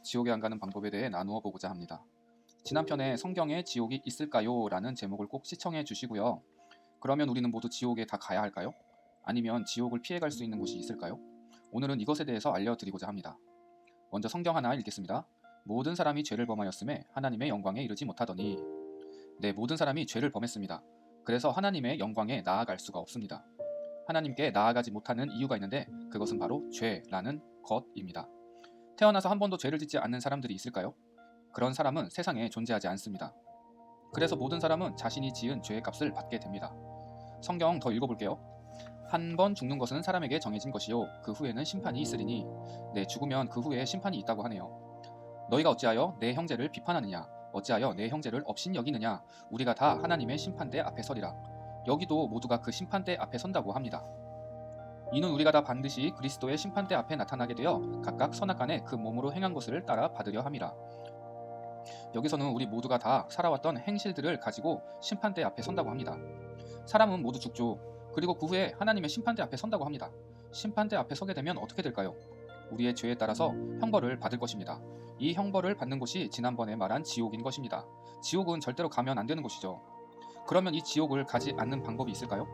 지옥에 안 가는 방법에 대해 나누어 보고자 합니다. 지난 편에 성경에 지옥이 있을까요? 라는 제목을 꼭 시청해 주시고요. 그러면 우리는 모두 지옥에 다 가야 할까요? 아니면 지옥을 피해갈 수 있는 곳이 있을까요? 오늘은 이것에 대해서 알려드리고자 합니다. 먼저 성경 하나 읽겠습니다. 모든 사람이 죄를 범하였음에 하나님의 영광에 이르지 못하더니. 네, 모든 사람이 죄를 범했습니다. 그래서 하나님의 영광에 나아갈 수가 없습니다. 하나님께 나아가지 못하는 이유가 있는데 그것은 바로 죄라는 것입니다. 태어나서 한 번도 죄를 짓지 않는 사람들이 있을까요? 그런 사람은 세상에 존재하지 않습니다. 그래서 모든 사람은 자신이 지은 죄의 값을 받게 됩니다. 성경 더 읽어볼게요. 한 번 죽는 것은 사람에게 정해진 것이요 그 후에는 심판이 있으리니. 네, 죽으면 그 후에 심판이 있다고 하네요. 너희가 어찌하여 내 형제를 비판하느냐? 어찌하여 내 형제를 업신 여기느냐? 우리가 다 하나님의 심판대 앞에 서리라. 여기도 모두가 그 심판대 앞에 선다고 합니다. 이는 우리가 다 반드시 그리스도의 심판대 앞에 나타나게 되어 각각 선악간에 그 몸으로 행한 것을 따라 받으려 함이라. 여기서는 우리 모두가 다 살아왔던 행실들을 가지고 심판대 앞에 선다고 합니다. 사람은 모두 죽죠. 그리고 그 후에 하나님의 심판대 앞에 선다고 합니다. 심판대 앞에 서게 되면 어떻게 될까요? 우리의 죄에 따라서 형벌을 받을 것입니다. 이 형벌을 받는 곳이 지난번에 말한 지옥인 것입니다. 지옥은 절대로 가면 안 되는 곳이죠. 그러면 이 지옥을 가지 않는 방법이 있을까요?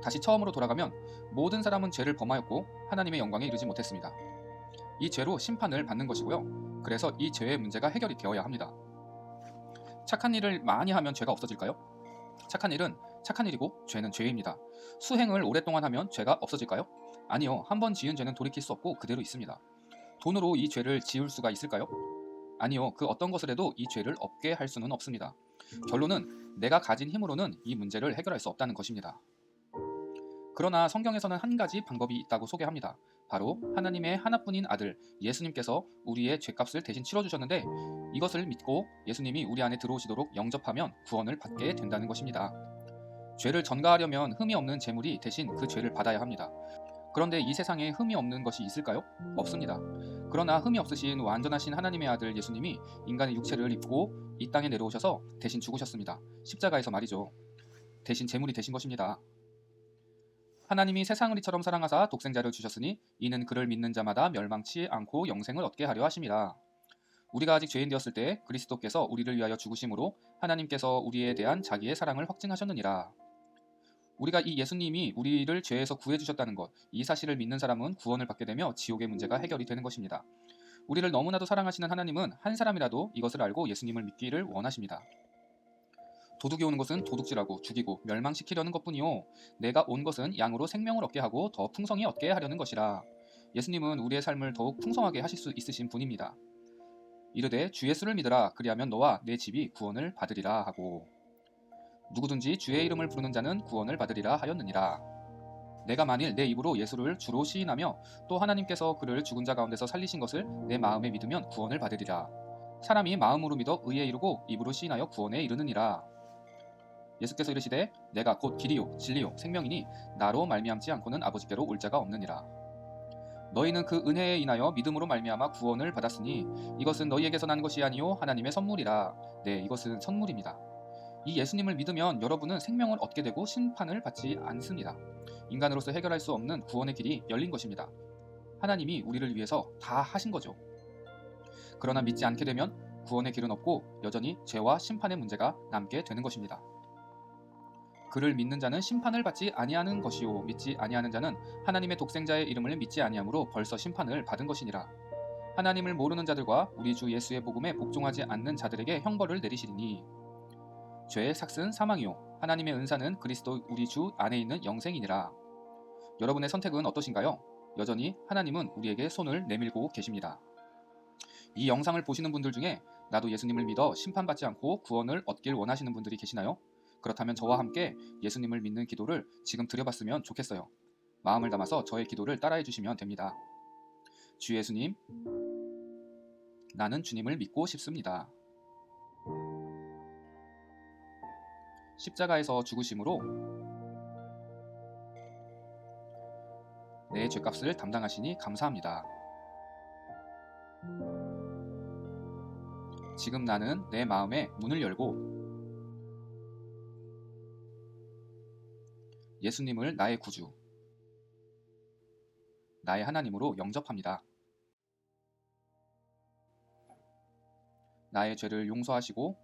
다시 처음으로 돌아가면 모든 사람은 죄를 범하였고 하나님의 영광에 이르지 못했습니다. 이 죄로 심판을 받는 것이고요. 그래서 이 죄의 문제가 해결이 되어야 합니다. 착한 일을 많이 하면 죄가 없어질까요? 착한 일은 착한 일이고 죄는 죄입니다. 수행을 오랫동안 하면 죄가 없어질까요? 아니요. 한 번 지은 죄는 돌이킬 수 없고 그대로 있습니다. 돈으로 이 죄를 지울 수가 있을까요? 아니요. 그 어떤 것을 해도 이 죄를 없게 할 수는 없습니다. 결론은 내가 가진 힘으로는 이 문제를 해결할 수 없다는 것입니다. 그러나 성경에서는 한 가지 방법이 있다고 소개합니다. 바로 하나님의 하나뿐인 아들 예수님께서 우리의 죄값을 대신 치러주셨는데 이것을 믿고 예수님이 우리 안에 들어오시도록 영접하면 구원을 받게 된다는 것입니다. 죄를 전가하려면 흠이 없는 제물이 대신 그 죄를 받아야 합니다. 그런데 이 세상에 흠이 없는 것이 있을까요? 없습니다. 그러나 흠이 없으신 완전하신 하나님의 아들 예수님이 인간의 육체를 입고 이 땅에 내려오셔서 대신 죽으셨습니다. 십자가에서 말이죠. 대신 제물이 되신 것입니다. 하나님이 세상을 이처럼 사랑하사 독생자를 주셨으니 이는 그를 믿는 자마다 멸망치 않고 영생을 얻게 하려 하심이라. 우리가 아직 죄인 되었을 때 그리스도께서 우리를 위하여 죽으심으로 하나님께서 우리에 대한 자기의 사랑을 확증하셨느니라. 우리가 이 예수님이 우리를 죄에서 구해주셨다는 것, 이 사실을 믿는 사람은 구원을 받게 되며 지옥의 문제가 해결이 되는 것입니다. 우리를 너무나도 사랑하시는 하나님은 한 사람이라도 이것을 알고 예수님을 믿기를 원하십니다. 도둑이 오는 것은 도둑질하고 죽이고 멸망시키려는 것뿐이요 내가 온 것은 양으로 생명을 얻게 하고 더 풍성히 얻게 하려는 것이라. 예수님은 우리의 삶을 더욱 풍성하게 하실 수 있으신 분입니다. 이르되 주 예수를 믿으라 그리하면 너와 내 집이 구원을 받으리라 하고, 누구든지 주의 이름을 부르는 자는 구원을 받으리라 하였느니라. 내가 만일 내 입으로 예수를 주로 시인하며 또 하나님께서 그를 죽은 자 가운데서 살리신 것을 내 마음에 믿으면 구원을 받으리라. 사람이 마음으로 믿어 의에 이르고 입으로 시인하여 구원에 이르느니라. 예수께서 이르시되 내가 곧 길이요 진리요 생명이니 나로 말미암지 않고는 아버지께로 올 자가 없느니라. 너희는 그 은혜에 인하여 믿음으로 말미암아 구원을 받았으니 이것은 너희에게서 난 것이 아니요 하나님의 선물이라. 네, 이것은 선물입니다. 이 예수님을 믿으면 여러분은 생명을 얻게 되고 심판을 받지 않습니다. 인간으로서 해결할 수 없는 구원의 길이 열린 것입니다. 하나님이 우리를 위해서 다 하신 거죠. 그러나 믿지 않게 되면 구원의 길은 없고 여전히 죄와 심판의 문제가 남게 되는 것입니다. 그를 믿는 자는 심판을 받지 아니하는 것이요 믿지 아니하는 자는 하나님의 독생자의 이름을 믿지 아니하므로 벌써 심판을 받은 것이니라. 하나님을 모르는 자들과 우리 주 예수의 복음에 복종하지 않는 자들에게 형벌을 내리시리니. 죄의 삭은 사망이요 하나님의 은사는 그리스도 우리 주 안에 있는 영생이니라. 여러분의 선택은 어떠신가요? 여전히 하나님은 우리에게 손을 내밀고 계십니다. 이 영상을 보시는 분들 중에 나도 예수님을 믿어 심판받지 않고 구원을 얻길 원하시는 분들이 계시나요? 그렇다면 저와 함께 예수님을 믿는 기도를 지금 드려봤으면 좋겠어요. 마음을 담아서 저의 기도를 따라해 주시면 됩니다. 주 예수님, 나는 주님을 믿고 싶습니다. 십자가에서 죽으심으로 내 죄값을 담당하시니 감사합니다. 지금 나는 내 마음에 문을 열고 예수님을 나의 구주, 나의 하나님으로 영접합니다. 나의 죄를 용서하시고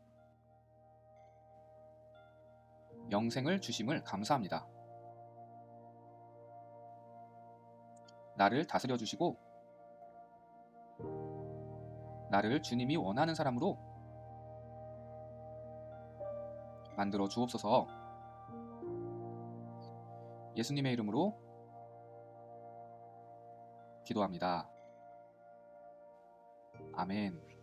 영생을 주심을 감사합니다. 나를 다스려 주시고 나를 주님이 원하는 사람으로 만들어 주옵소서. 예수님의 이름으로 기도합니다. 아멘.